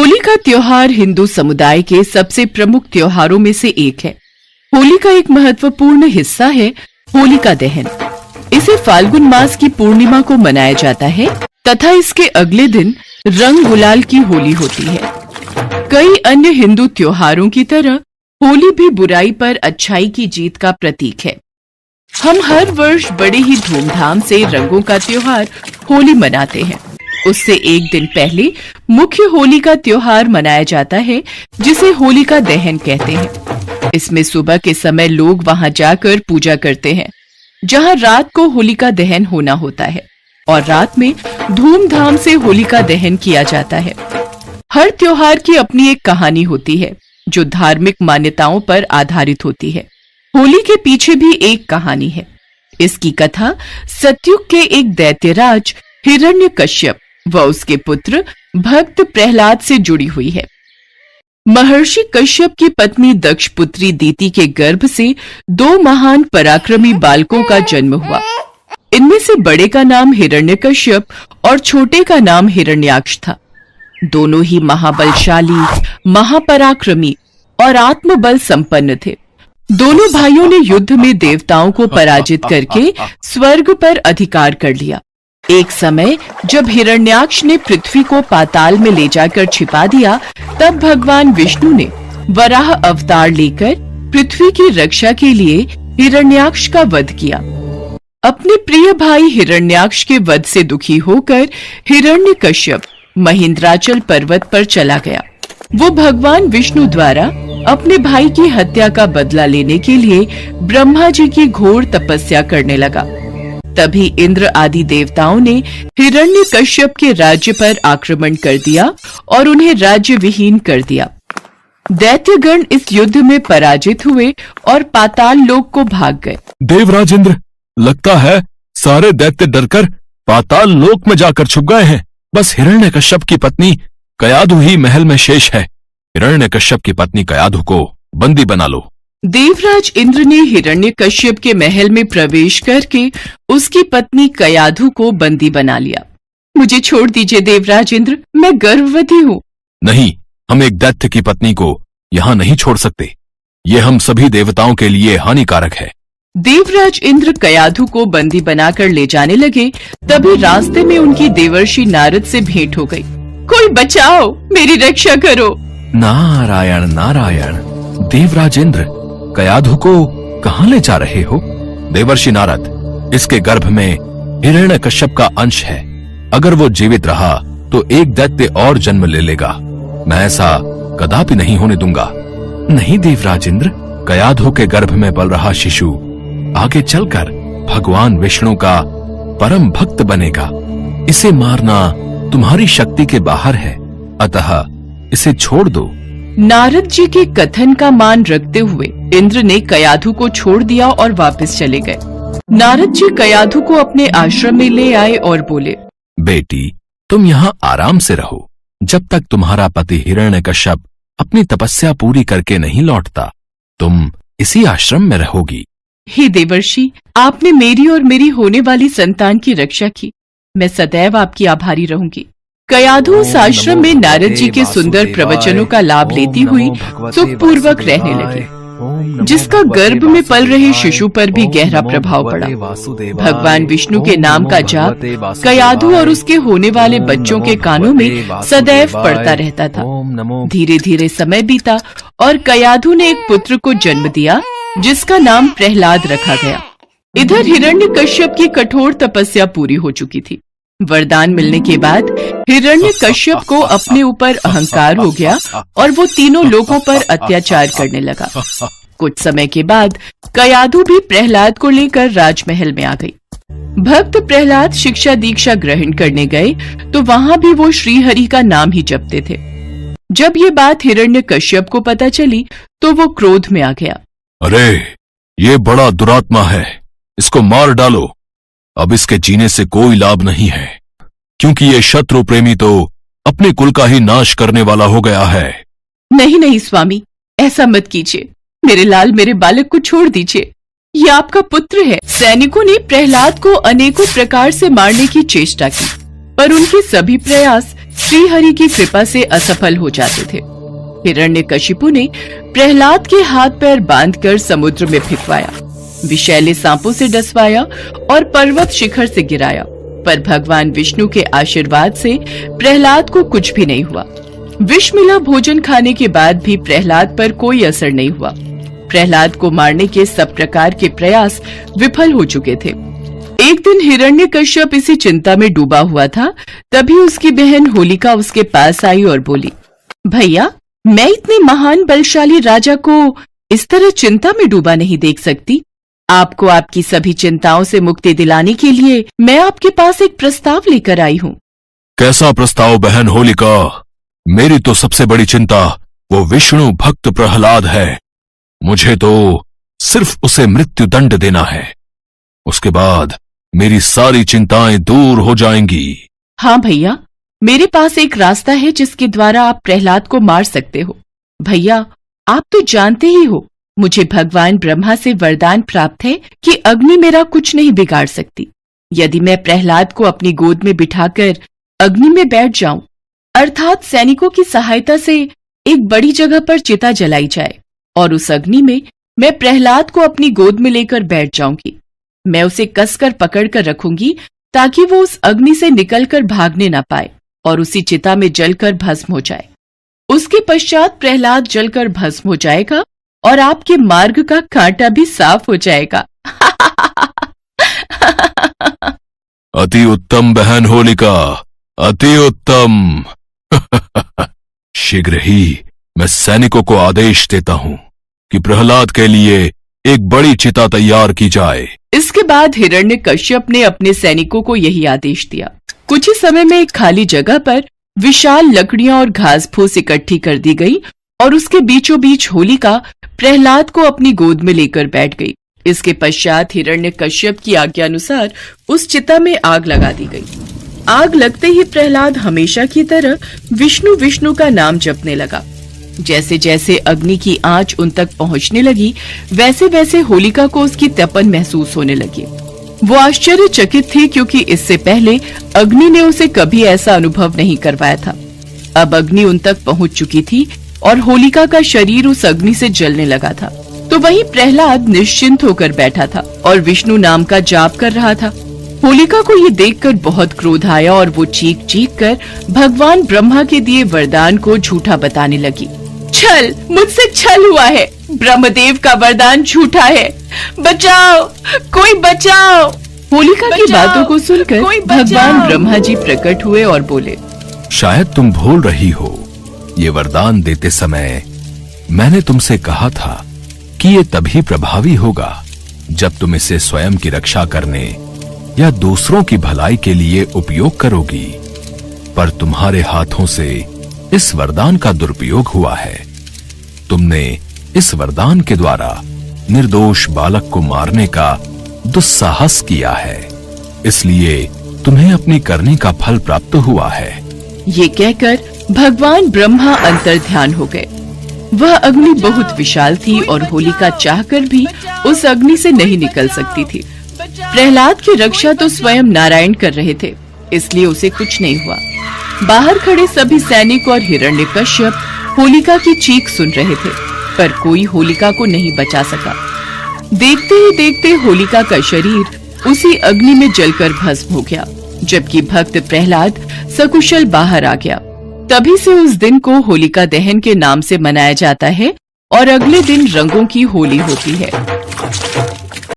होली का त्योहार हिंदू समुदाय के सबसे प्रमुख त्योहारों में से एक है। होली का एक महत्वपूर्ण हिस्सा है होलिका दहन। इसे फाल्गुन मास की पूर्णिमा को मनाया जाता है तथा इसके अगले दिन रंग गुलाल की होली होती है। कई अन्य हिंदू त्योहारों की तरह होली भी बुराई पर अच्छाई की जीत का प्रतीक है। हम हर वर्ष बड़े ही धूमधाम से रंगों का त्योहार होली मनाते हैं। उससे एक दिन पहले मुख्य होली का त्योहार मनाया जाता है, जिसे होलिका दहन कहते हैं। इसमें सुबह के समय लोग वहां जाकर पूजा करते हैं, जहां रात को होलिका दहन होना होता है और रात में धूमधाम से होलिका दहन किया जाता है। हर त्योहार की अपनी एक कहानी होती है, जो धार्मिक मान्यताओं पर आधारित होती है। होली के पीछे भी एक कहानी है। इसकी कथा सतयुग के एक दैत्यराज हिरण्यकश्यप व उसके पुत्र भक्त प्रहलाद से जुड़ी हुई है। महर्षि कश्यप की पत्नी दक्ष पुत्री दीति के गर्भ से दो महान पराक्रमी बालकों का जन्म हुआ। इनमें से बड़े का नाम हिरण्यकश्यप और छोटे का नाम हिरण्याक्ष था। दोनों ही महाबलशाली, महापराक्रमी और आत्मबल संपन्न थे। दोनों भाइयों ने युद्ध में देवताओं को पराजित करके स्वर्ग पर अधिकार कर लिया। एक समय जब हिरण्याक्ष ने पृथ्वी को पाताल में ले जाकर छिपा दिया, तब भगवान विष्णु ने वराह अवतार लेकर पृथ्वी की रक्षा के लिए हिरण्याक्ष का वध किया। अपने प्रिय भाई हिरण्याक्ष के वध से दुखी होकर हिरण्यकश्यप महेंद्राचल पर्वत पर चला गया। वो भगवान विष्णु द्वारा अपने भाई की हत्या का बदला लेने के लिए ब्रह्मा जी की घोर तपस्या करने लगा। तभी इंद्र आदि देवताओं ने हिरण्यकश्यप के राज्य पर आक्रमण कर दिया और उन्हें राज्य विहीन कर दिया। दैत्यगण इस युद्ध में पराजित हुए और पाताल लोक को भाग गए। देवराज इंद्र, लगता है सारे दैत्य डरकर पाताल लोक में जाकर छुप गए हैं। बस हिरण्यकश्यप की पत्नी कयाधु ही महल में शेष है। हिरण्यकश्यप की पत्नी कयाधु को बंदी बना लो। देवराज इंद्र ने हिरण्यकश्यप के महल में प्रवेश करके उसकी पत्नी कयाधु को बंदी बना लिया। मुझे छोड़ दीजिए देवराज इंद्र, मैं गर्भवती हूँ। नहीं, हम एक दैत्य की पत्नी को यहाँ नहीं छोड़ सकते। ये हम सभी देवताओं के लिए हानिकारक है। देवराज इंद्र कयाधु को बंदी बनाकर ले जाने लगे। तभी रास्ते में उनकी देवर्षि नारद से भेंट हो गई। कोई बचाओ, मेरी रक्षा करो। नारायण नारायण। देवराज इंद्र, कयाधु को कहाँ ले जा रहे हो? देवर्षि नारद, इसके गर्भ में हिरण्यकश्यप का अंश है। अगर वो जीवित रहा तो एक दैत्य और जन्म ले लेगा। मैं ऐसा कदापि नहीं होने दूंगा। नहीं देवराज इंद्र, कयाधु के गर्भ में पल रहा शिशु आगे चलकर भगवान विष्णु का परम भक्त बनेगा। इसे मारना तुम्हारी शक्ति के बाहर है, अतः इसे छोड़ दो। नारद जी के कथन का मान रखते हुए इंद्र ने कयाधु को छोड़ दिया और वापस चले गए। नारद जी कयाधु को अपने आश्रम में ले आए और बोले, बेटी, तुम यहाँ आराम से रहो। जब तक तुम्हारा पति हिरण्यकश्यप अपनी तपस्या पूरी करके नहीं लौटता, तुम इसी आश्रम में रहोगी। हे देवर्षि, आपने मेरी और मेरी होने वाली संतान की रक्षा की। मैं सदैव आपकी आभारी रहूंगी। कयाधु उस आश्रम में नारद जी के सुंदर प्रवचनों का लाभ लेती हुई सुखपूर्वक रहने लगी, जिसका गर्भ में पल रहे शिशु पर भी गहरा प्रभाव पड़ा। भगवान विष्णु के नाम का जाप कयाधु और उसके होने वाले बच्चों के कानों में सदैव पड़ता रहता था। धीरे धीरे समय बीता और कयाधु ने एक पुत्र को जन्म दिया, जिसका नाम प्रहलाद रखा गया। इधर हिरण्यकश्यप की कठोर तपस्या पूरी हो चुकी थी। वरदान मिलने के बाद हिरण्यकश्यप को अपने ऊपर अहंकार हो गया और वो तीनों लोगों पर अत्याचार करने लगा। कुछ समय के बाद कयाधु भी प्रहलाद को लेकर राजमहल में आ गई। भक्त प्रहलाद शिक्षा दीक्षा ग्रहण करने गए तो वहां भी वो श्रीहरि का नाम ही जपते थे। जब ये बात हिरण्यकश्यप को पता चली तो वो क्रोध में आ गया। अरे, ये बड़ा दुरात्मा है, इसको मार डालो। अब इसके जीने से कोई लाभ नहीं है, क्योंकि ये शत्रु प्रेमी तो अपने कुल का ही नाश करने वाला हो गया है। नहीं नहीं स्वामी, ऐसा मत कीजिए। मेरे लाल, मेरे बालक को छोड़ दीजिए। ये आपका पुत्र है। सैनिकों ने प्रहलाद को अनेकों प्रकार से मारने की चेष्टा की, पर उनके सभी प्रयास श्रीहरि की कृपा से असफल हो जाते थे। हिरण्यकशिपु ने प्रहलाद के हाथ पैर बांधकर समुद्र में फेंकवाया, विषैले सांपों से डसवाया और पर्वत शिखर से गिराया, पर भगवान विष्णु के आशीर्वाद से प्रहलाद को कुछ भी नहीं हुआ। विष मिला भोजन खाने के बाद भी प्रहलाद पर कोई असर नहीं हुआ। प्रहलाद को मारने के सब प्रकार के प्रयास विफल हो चुके थे। एक दिन हिरण्यकश्यप इसी चिंता में डूबा हुआ था, तभी उसकी बहन होलिका उसके पास आई और बोली, भैया, मैं इतने महान बलशाली राजा को इस तरह चिंता में डूबा नहीं देख सकती। आपको आपकी सभी चिंताओं से मुक्ति दिलाने के लिए मैं आपके पास एक प्रस्ताव लेकर आई हूँ। कैसा प्रस्ताव बहन होलिका? मेरी तो सबसे बड़ी चिंता वो विष्णु भक्त प्रहलाद है। मुझे तो सिर्फ उसे मृत्यु दंड देना है, उसके बाद मेरी सारी चिंताएं दूर हो जाएंगी। हाँ भैया, मेरे पास एक रास्ता है जिसके द्वारा आप प्रहलाद को मार सकते हो। भैया, आप तो जानते ही हो, मुझे भगवान ब्रह्मा से वरदान प्राप्त है कि अग्नि मेरा कुछ नहीं बिगाड़ सकती। यदि मैं प्रहलाद को अपनी गोद में बिठाकर अग्नि में बैठ जाऊं, अर्थात सैनिकों की सहायता से एक बड़ी जगह पर चिता जलाई जाए और उस अग्नि में मैं प्रहलाद को अपनी गोद में लेकर बैठ जाऊंगी। मैं उसे कसकर पकड़कर रखूंगी ताकि वो उस अग्नि से निकलकर भागने न पाए और उसी चिता में जलकर भस्म हो जाए। उसके पश्चात प्रहलाद जलकर भस्म हो जाएगा और आपके मार्ग का कांटा भी साफ हो जाएगा। अति उत्तम बहन होलिका, अति उत्तम। शीघ्र ही मैं सैनिकों को आदेश देता हूँ कि प्रहलाद के लिए एक बड़ी चिता तैयार की जाए। इसके बाद हिरण्यकश्यप ने अपने सैनिकों को यही आदेश दिया। कुछ ही समय में एक खाली जगह पर विशाल लकड़ियां और घास फूस इकट्ठी कर दी गई और उसके बीचों बीच होलिका प्रहलाद को अपनी गोद में लेकर बैठ गई। इसके पश्चात हिरण्यकश्यप की आज्ञा अनुसार उस चिता में आग लगा दी गई। आग लगते ही प्रहलाद हमेशा की तरह विष्णु विष्णु का नाम जपने लगा। जैसे जैसे अग्नि की आंच उन तक पहुंचने लगी, वैसे वैसे होलिका को उसकी तपन महसूस होने लगी। वो आश्चर्यचकित थी, क्योंकि इससे पहले अग्नि ने उसे कभी ऐसा अनुभव नहीं करवाया था। अब अग्नि उन तक पहुंच चुकी थी और होलिका का शरीर उस अग्नि से जलने लगा था। तो वहीं प्रहलाद निश्चिंत होकर बैठा था और विष्णु नाम का जाप कर रहा था। होलिका को ये देखकर बहुत क्रोध आया और वो चीख चीख कर भगवान ब्रह्मा के दिए वरदान को झूठा बताने लगी। छल, मुझसे छल हुआ है। ब्रह्मदेव का वरदान झूठा है। बचाओ, कोई बचाओ। होलिका की बातों को सुनकर भगवान ब्रह्मा जी प्रकट हुए और बोले, शायद तुम भूल रही हो, ये वरदान देते समय मैंने तुमसे कहा था कि ये तभी प्रभावी होगा जब तुम इसे स्वयं की रक्षा करने या दूसरों की भलाई के लिए उपयोग करोगी, पर तुम्हारे हाथों से इस वरदान का दुरुपयोग हुआ है। तुमने इस वरदान के द्वारा निर्दोष बालक को मारने का दुस्साहस किया है, इसलिए तुम्हें अपनी करनी का फल प्राप्त हुआ है। ये कहकर भगवान ब्रह्मा अंतर्ध्यान हो गए। वह अग्नि बहुत विशाल थी और होलिका चाहकर भी उस अग्नि से नहीं निकल सकती थी। प्रहलाद की रक्षा तो स्वयं नारायण कर रहे थे, इसलिए उसे कुछ नहीं हुआ। बाहर खड़े सभी सैनिक और हिरण्यकश्यप होलिका की चीख सुन रहे थे, पर कोई होलिका को नहीं बचा सका। देखते ही देखते होलिका का शरीर उसी अग्नि में जलकर भस्म हो गया, जबकि भक्त प्रहलाद सकुशल बाहर आ गया। तभी से उस दिन को होलिका दहन के नाम से मनाया जाता है और अगले दिन रंगों की होली होती है।